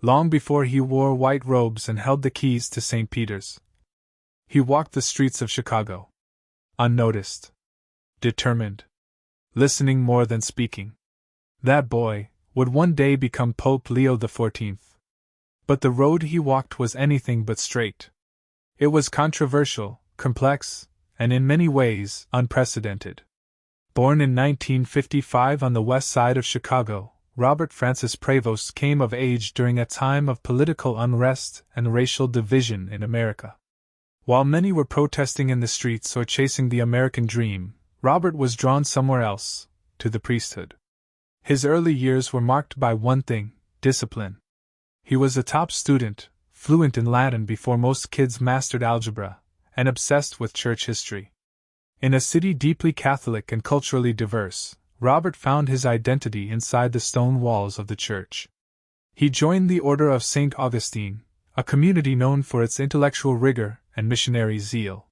long before he wore white robes and held the keys to St. Peter's. He walked the streets of Chicago. Unnoticed. Determined. Listening more than speaking. That boy would one day become Pope Leo XIV. But the road he walked was anything but straight. It was controversial, complex, and in many ways unprecedented. Born in 1955 on the west side of Chicago, Robert Francis Prevost came of age during a time of political unrest and racial division in America. While many were protesting in the streets or chasing the American dream, Robert was drawn somewhere else, to the priesthood. His early years were marked by one thing: discipline. He was a top student, fluent in Latin before most kids mastered algebra, and obsessed with church history. In a city deeply Catholic and culturally diverse, Robert found his identity inside the stone walls of the church. He joined the Order of St. Augustine, a community known for its intellectual rigor and missionary zeal.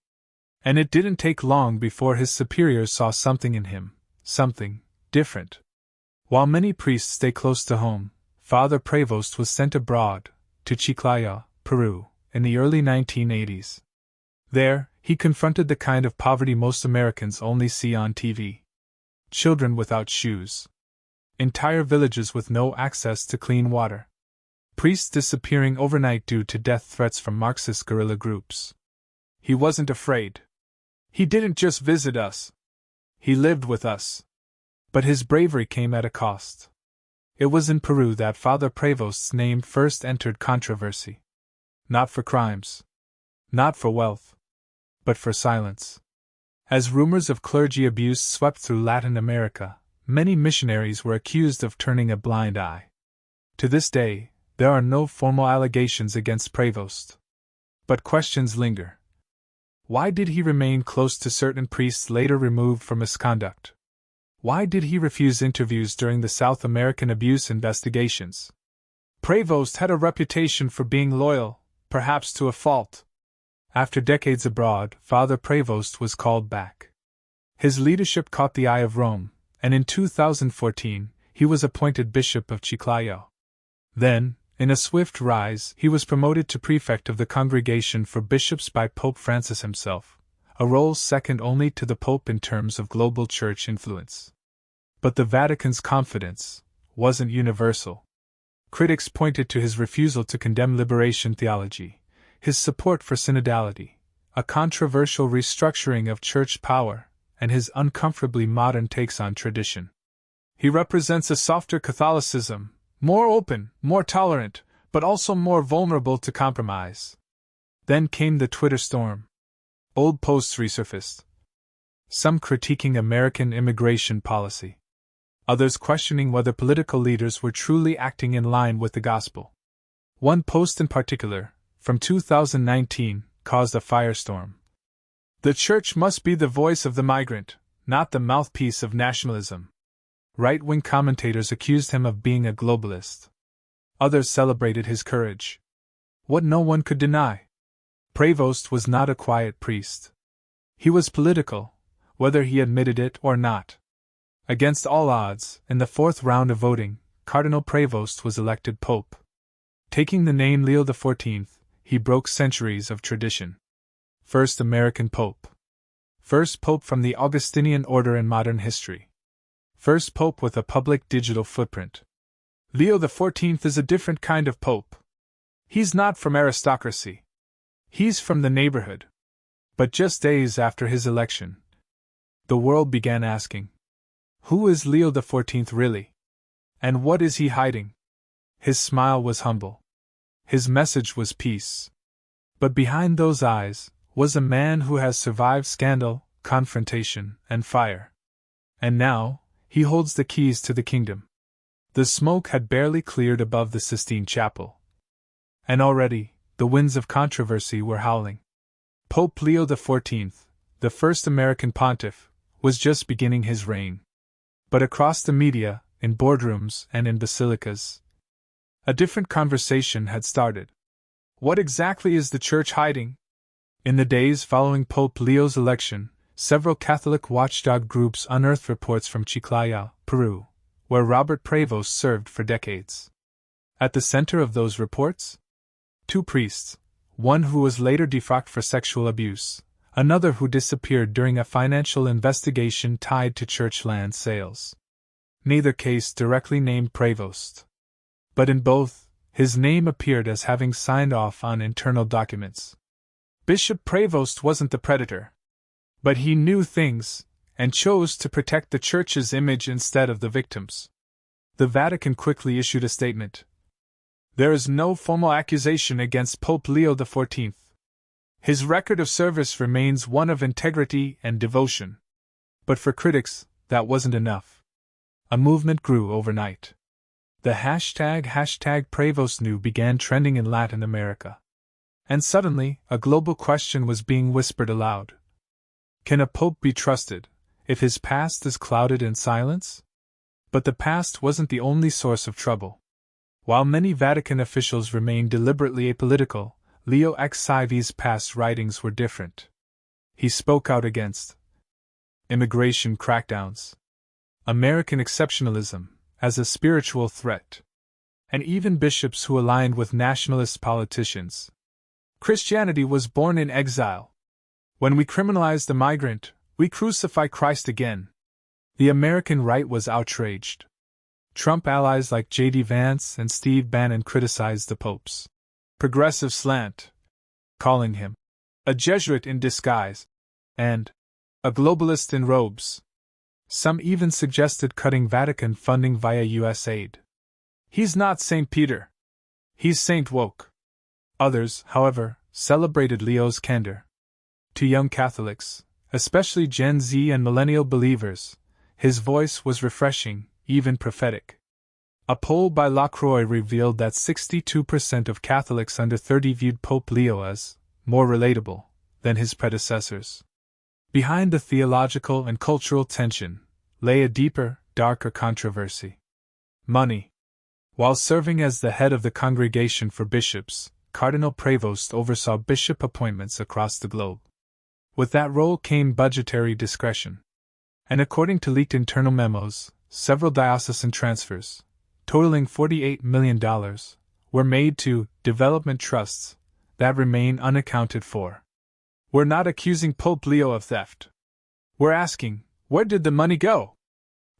And it didn't take long before his superiors saw something in him, something different. While many priests stay close to home, Father Prevost was sent abroad, to Chiclayo, Peru, in the early 1980s. There, he confronted the kind of poverty most Americans only see on TV. Children without shoes. Entire villages with no access to clean water. Priests disappearing overnight due to death threats from Marxist guerrilla groups. He wasn't afraid. He didn't just visit us. He lived with us. But his bravery came at a cost. It was in Peru that Father Prevost's name first entered controversy. Not for crimes. Not for wealth. But for silence. As rumors of clergy abuse swept through Latin America, many missionaries were accused of turning a blind eye. To this day, there are no formal allegations against Prevost. But questions linger. Why did he remain close to certain priests later removed for misconduct? Why did he refuse interviews during the South American abuse investigations? Prevost had a reputation for being loyal, perhaps to a fault. After decades abroad, Father Prevost was called back. His leadership caught the eye of Rome, and in 2014, he was appointed Bishop of Chiclayo. Then, in a swift rise, he was promoted to prefect of the Congregation for Bishops by Pope Francis himself, a role second only to the Pope in terms of global church influence. But the Vatican's confidence wasn't universal. Critics pointed to his refusal to condemn liberation theology, his support for synodality, a controversial restructuring of church power, and his uncomfortably modern takes on tradition. He represents a softer Catholicism, more open, more tolerant, but also more vulnerable to compromise. Then came the Twitter storm. Old posts resurfaced. Some critiquing American immigration policy. Others questioning whether political leaders were truly acting in line with the gospel. One post in particular, from 2019, caused a firestorm. The church must be the voice of the migrant, not the mouthpiece of nationalism. Right-wing commentators accused him of being a globalist. Others celebrated his courage. What no one could deny. Prevost was not a quiet priest. He was political, whether he admitted it or not. Against all odds, in the fourth round of voting, Cardinal Prevost was elected Pope. Taking the name Leo XIV, he broke centuries of tradition. First American Pope. First Pope from the Augustinian order in modern history. First Pope with a public digital footprint. Leo XIV is a different kind of Pope. He's not from aristocracy. He's from the neighborhood. But just days after his election, the world began asking, who is Leo XIV really? And what is he hiding? His smile was humble. His message was peace. But behind those eyes was a man who has survived scandal, confrontation, and fire. And now, he holds the keys to the kingdom. The smoke had barely cleared above the Sistine Chapel. And already, the winds of controversy were howling. Pope Leo XIV, the first American pontiff, was just beginning his reign. But across the media, in boardrooms and in basilicas, a different conversation had started. What exactly is the church hiding? In the days following Pope Leo's election, several Catholic watchdog groups unearthed reports from Chiclayo, Peru, where Robert Prevost served for decades. At the center of those reports? Two priests, one who was later defrocked for sexual abuse, another who disappeared during a financial investigation tied to church land sales. Neither case directly named Prevost. But in both, his name appeared as having signed off on internal documents. Bishop Prevost wasn't the predator. But he knew things, and chose to protect the church's image instead of the victims. The Vatican quickly issued a statement. There is no formal accusation against Pope Leo XIV. His record of service remains one of integrity and devotion. But for critics, that wasn't enough. A movement grew overnight. The hashtag #PrevostNew began trending in Latin America. And suddenly, a global question was being whispered aloud. Can a pope be trusted, if his past is clouded in silence? But the past wasn't the only source of trouble. While many Vatican officials remained deliberately apolitical, Leo XIV's past writings were different. He spoke out against immigration crackdowns, American exceptionalism as a spiritual threat, and even bishops who aligned with nationalist politicians. Christianity was born in exile. When we criminalize the migrant, we crucify Christ again. The American right was outraged. Trump allies like J.D. Vance and Steve Bannon criticized the Pope's progressive slant, calling him a Jesuit in disguise and a globalist in robes. Some even suggested cutting Vatican funding via U.S. aid. He's not St. Peter. He's Saint Woke. Others, however, celebrated Leo's candor. To young Catholics, especially Gen Z and millennial believers, his voice was refreshing, even prophetic. A poll by Lacroix revealed that 62% of Catholics under 30 viewed Pope Leo as more relatable than his predecessors. Behind the theological and cultural tension lay a deeper, darker controversy. Money. While serving as the head of the Congregation for Bishops, Cardinal Prevost oversaw bishop appointments across the globe. With that role came budgetary discretion. And according to leaked internal memos, several diocesan transfers, totaling $48 million, were made to development trusts that remain unaccounted for. We're not accusing Pope Leo of theft. We're asking, where did the money go?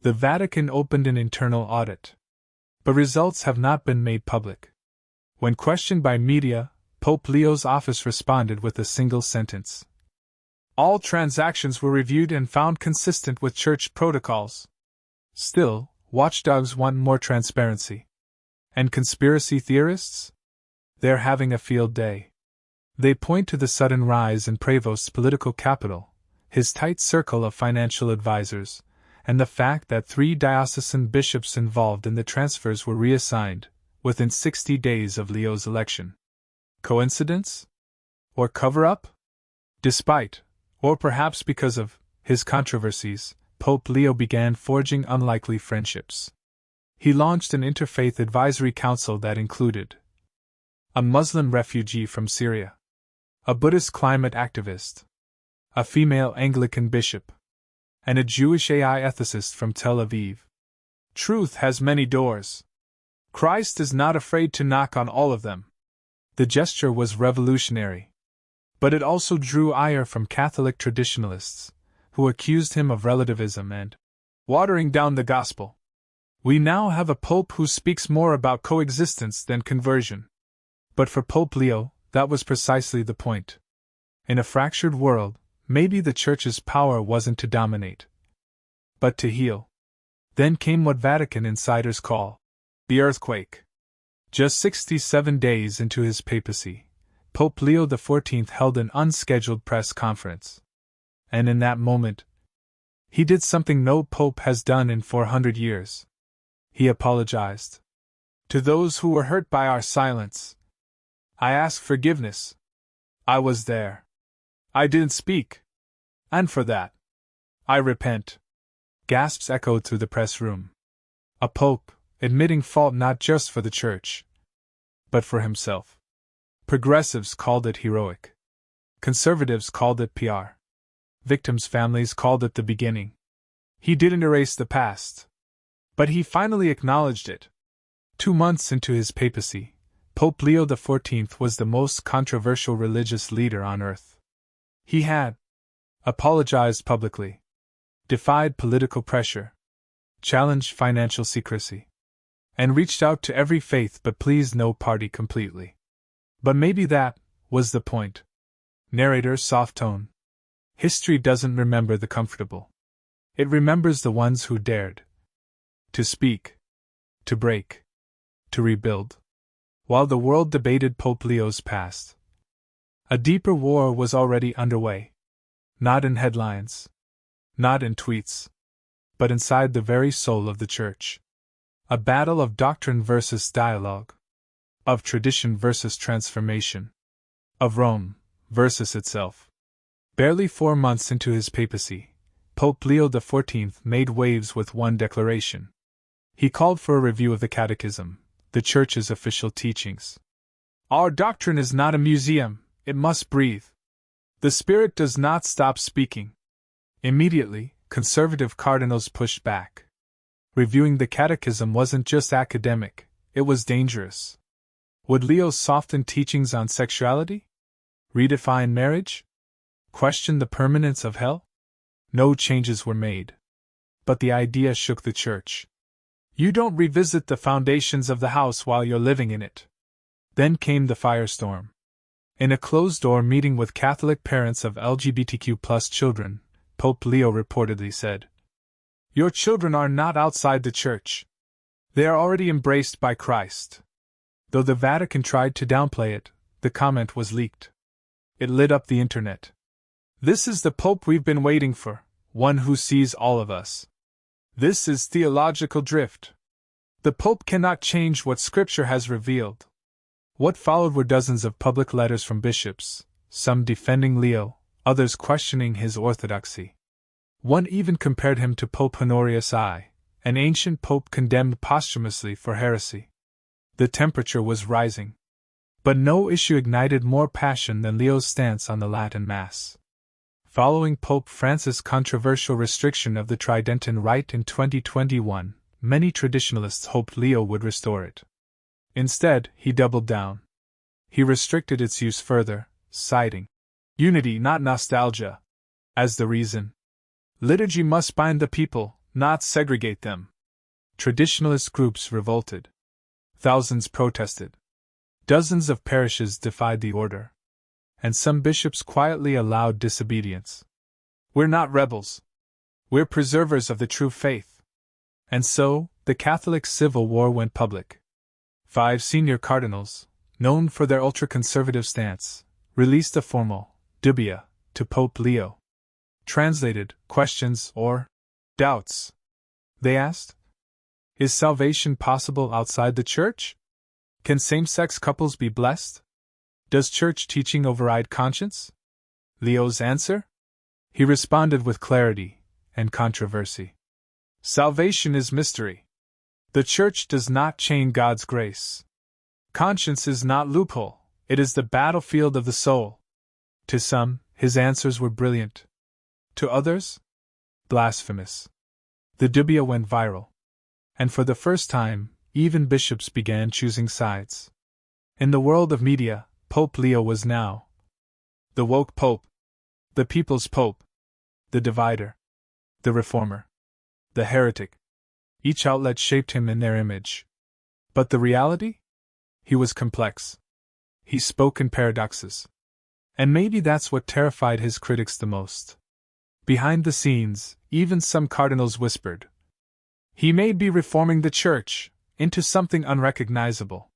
The Vatican opened an internal audit. But results have not been made public. When questioned by media, Pope Leo's office responded with a single sentence. All transactions were reviewed and found consistent with church protocols. Still, watchdogs want more transparency. And conspiracy theorists? They're having a field day. They point to the sudden rise in Prevost's political capital, his tight circle of financial advisors, and the fact that 3 diocesan bishops involved in the transfers were reassigned within 60 days of Leo's election. Coincidence? Or cover-up? Despite, or perhaps because of, his controversies, Pope Leo began forging unlikely friendships. He launched an interfaith advisory council that included a Muslim refugee from Syria, a Buddhist climate activist, a female Anglican bishop, and a Jewish AI ethicist from Tel Aviv. Truth has many doors. Christ is not afraid to knock on all of them. The gesture was revolutionary. But it also drew ire from Catholic traditionalists, who accused him of relativism and watering down the gospel. We now have a pope who speaks more about coexistence than conversion. But for Pope Leo, that was precisely the point. In a fractured world, maybe the Church's power wasn't to dominate, but to heal. Then came what Vatican insiders call the earthquake. Just 67 days into his papacy, Pope Leo XIV held an unscheduled press conference. And in that moment, he did something no pope has done in 400 years. He apologized. To those who were hurt by our silence, I ask forgiveness. I was there. I didn't speak. And for that, I repent. Gasps echoed through the press room. A pope, admitting fault not just for the Church, but for himself. Progressives called it heroic. Conservatives called it PR. Victims' families called it the beginning. He didn't erase the past, but he finally acknowledged it. 2 months into his papacy, Pope Leo XIV was the most controversial religious leader on earth. He had apologized publicly, defied political pressure, challenged financial secrecy, and reached out to every faith but pleased no party completely. But maybe that was the point. Narrator soft tone. History doesn't remember the comfortable. It remembers the ones who dared to speak, to break, to rebuild. While the world debated Pope Leo's past, a deeper war was already underway. Not in headlines, not in tweets, but inside the very soul of the Church. A battle of doctrine versus dialogue, of tradition versus transformation, of Rome versus itself. Barely 4 months into his papacy, Pope Leo XIV made waves with one declaration. He called for a review of the Catechism, the Church's official teachings. Our doctrine is not a museum, it must breathe. The Spirit does not stop speaking. Immediately, conservative cardinals pushed back. Reviewing the Catechism wasn't just academic, it was dangerous. Would Leo soften teachings on sexuality? Redefine marriage? Question the permanence of hell? No changes were made. But the idea shook the Church. You don't revisit the foundations of the house while you're living in it. Then came the firestorm. In a closed-door meeting with Catholic parents of LGBTQ+ children, Pope Leo reportedly said, "Your children are not outside the Church. They are already embraced by Christ." Though the Vatican tried to downplay it, the comment was leaked. It lit up the internet. This is the Pope we've been waiting for, one who sees all of us. This is theological drift. The Pope cannot change what Scripture has revealed. What followed were dozens of public letters from bishops, some defending Leo, others questioning his orthodoxy. One even compared him to Pope Honorius I, an ancient pope condemned posthumously for heresy. The temperature was rising. But no issue ignited more passion than Leo's stance on the Latin Mass. Following Pope Francis' controversial restriction of the Tridentan Rite in 2021, many traditionalists hoped Leo would restore it. Instead, he doubled down. He restricted its use further, citing unity, not nostalgia, as the reason. Liturgy must bind the people, not segregate them. Traditionalist groups revolted. Thousands protested. Dozens of parishes defied the order. And some bishops quietly allowed disobedience. We're not rebels. We're preservers of the true faith. And so, the Catholic Civil War went public. 5 senior cardinals, known for their ultra-conservative stance, released a formal dubia to Pope Leo. Translated, questions or doubts. They asked, is salvation possible outside the Church? Can same-sex couples be blessed? Does Church teaching override conscience? Leo's answer? He responded with clarity and controversy. Salvation is mystery. The Church does not chain God's grace. Conscience is not loophole, it is the battlefield of the soul. To some, his answers were brilliant. To others, blasphemous. The dubia went viral. And for the first time, even bishops began choosing sides. In the world of media, Pope Leo was now the woke pope, the people's pope, the divider, the reformer, the heretic. Each outlet shaped him in their image. But the reality? He was complex. He spoke in paradoxes. And maybe that's what terrified his critics the most. Behind the scenes, even some cardinals whispered, he may be reforming the Church into something unrecognizable.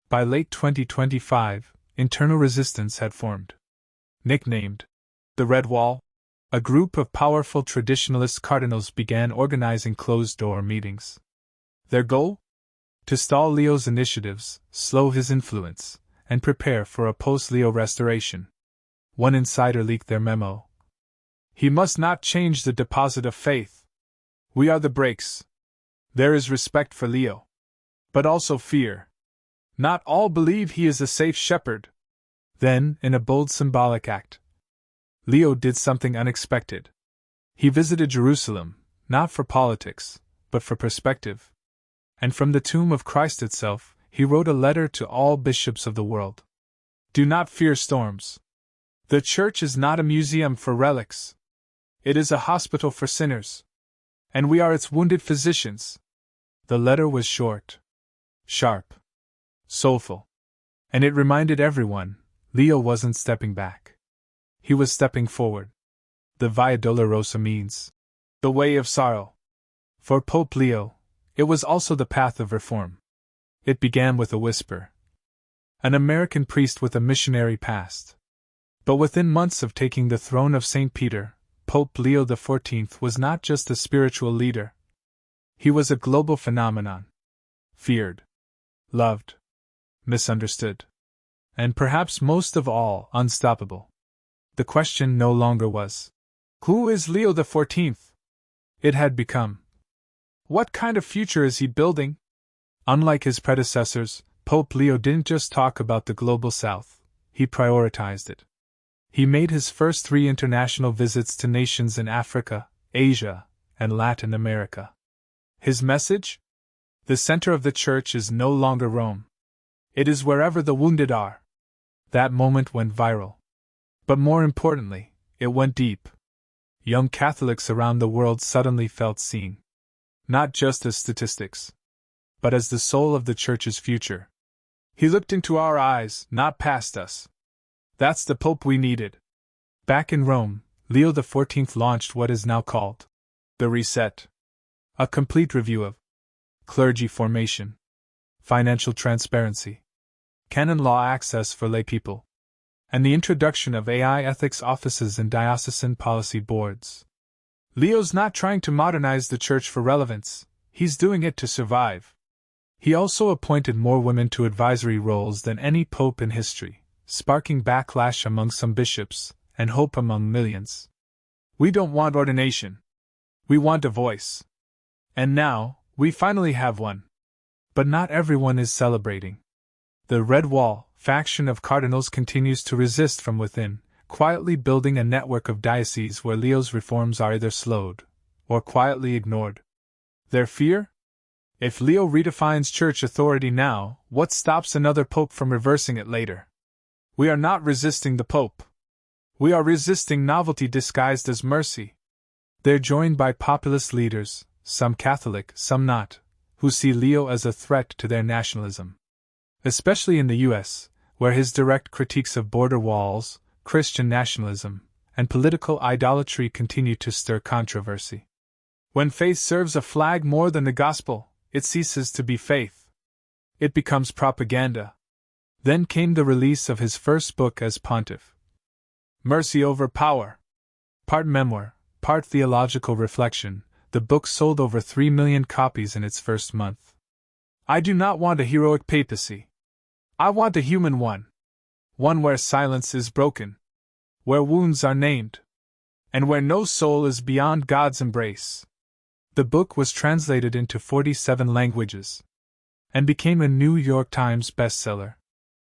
By late 2025, internal resistance had formed. Nicknamed the Red Wall, a group of powerful traditionalist cardinals began organizing closed-door meetings. Their goal? To stall Leo's initiatives, slow his influence, and prepare for a post-Leo restoration. One insider leaked their memo. He must not change the deposit of faith. We are the brakes. There is respect for Leo. But also fear. Not all believe he is a safe shepherd. Then, in a bold symbolic act, Leo did something unexpected. He visited Jerusalem, not for politics, but for perspective. And from the tomb of Christ itself, he wrote a letter to all bishops of the world. Do not fear storms. The Church is not a museum for relics. It is a hospital for sinners. And we are its wounded physicians. The letter was short, sharp, soulful. And it reminded everyone, Leo wasn't stepping back. He was stepping forward. The Via Dolorosa means the way of sorrow. For Pope Leo, it was also the path of reform. It began with a whisper. An American priest with a missionary past. But within months of taking the throne of St. Peter, Pope Leo XIV was not just a spiritual leader. He was a global phenomenon. Feared, loved, misunderstood, and perhaps most of all, unstoppable. The question no longer was, who is Leo XIV? It had become, what kind of future is he building? Unlike his predecessors, Pope Leo didn't just talk about the global south, he prioritized it. He made his first 3 international visits to nations in Africa, Asia, and Latin America. His message? The center of the Church is no longer Rome. It is wherever the wounded are. That moment went viral. But more importantly, it went deep. Young Catholics around the world suddenly felt seen. Not just as statistics, but as the soul of the Church's future. He looked into our eyes, not past us. That's the Pope we needed. Back in Rome, Leo XIV launched what is now called the Reset. A complete review of clergy formation, financial transparency, canon law access for laypeople, and the introduction of AI ethics offices and diocesan policy boards. Leo's not trying to modernize the Church for relevance, he's doing it to survive. He also appointed more women to advisory roles than any pope in history, sparking backlash among some bishops, and hope among millions. We don't want ordination. We want a voice. And now, we finally have one. But not everyone is celebrating. The Red Wall faction of cardinals continues to resist from within, quietly building a network of dioceses where Leo's reforms are either slowed or quietly ignored. Their fear? If Leo redefines church authority now, what stops another pope from reversing it later? We are not resisting the pope. We are resisting novelty disguised as mercy. They're joined by populist leaders, some Catholic, some not, who see Leo as a threat to their nationalism. Especially in the US, where his direct critiques of border walls, Christian nationalism, and political idolatry continue to stir controversy. When faith serves a flag more than the gospel, it ceases to be faith. It becomes propaganda. Then came the release of his first book as pontiff. Mercy Over Power. Part memoir, part theological reflection, the book sold over 3 million copies in its first month. I do not want a heroic papacy. I want a human one. One where silence is broken, where wounds are named, and where no soul is beyond God's embrace. The book was translated into 47 languages and became a New York Times bestseller.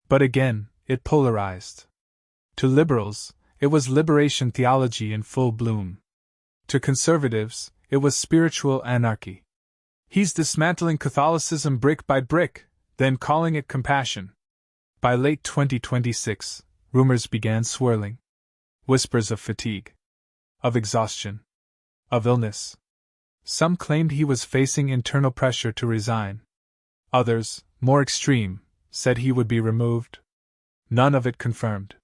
But again, it polarized. To liberals, it was liberation theology in full bloom. To conservatives, it was spiritual anarchy. He's dismantling Catholicism brick by brick, then calling it compassion. By late 2026, rumors began swirling. Whispers of fatigue, of exhaustion, of illness. Some claimed he was facing internal pressure to resign. Others, more extreme, said he would be removed. None of it confirmed.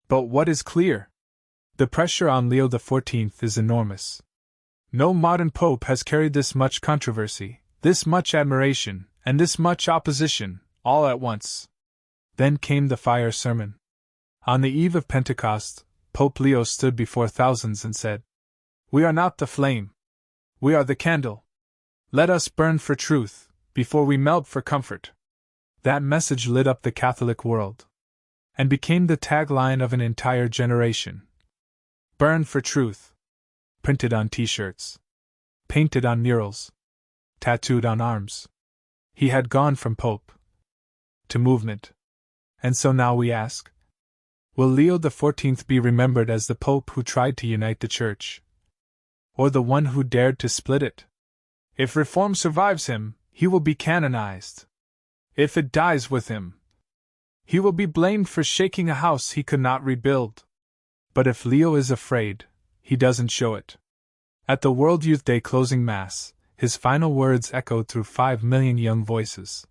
But what is clear? The pressure on Leo XIV is enormous. No modern pope has carried this much controversy, this much admiration, and this much opposition, all at once. Then came the fire sermon. On the eve of Pentecost, Pope Leo stood before thousands and said, "We are not the flame. We are the candle. Let us burn for truth, before we melt for comfort." That message lit up the Catholic world and became the tagline of an entire generation. Burn for truth. Printed on t-shirts, painted on murals, tattooed on arms. He had gone from pope to movement. And so now we ask, will Leo XIV be remembered as the pope who tried to unite the Church? Or the one who dared to split it? If reform survives him, he will be canonized. If it dies with him, he will be blamed for shaking a house he could not rebuild. But if Leo is afraid, he doesn't show it. At the World Youth Day closing Mass, his final words echoed through 5 million young voices.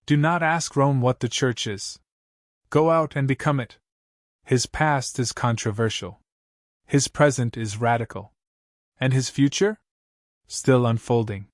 Do not ask Rome what the Church is. Go out and become it. His past is controversial. His present is radical. And his future? Still unfolding.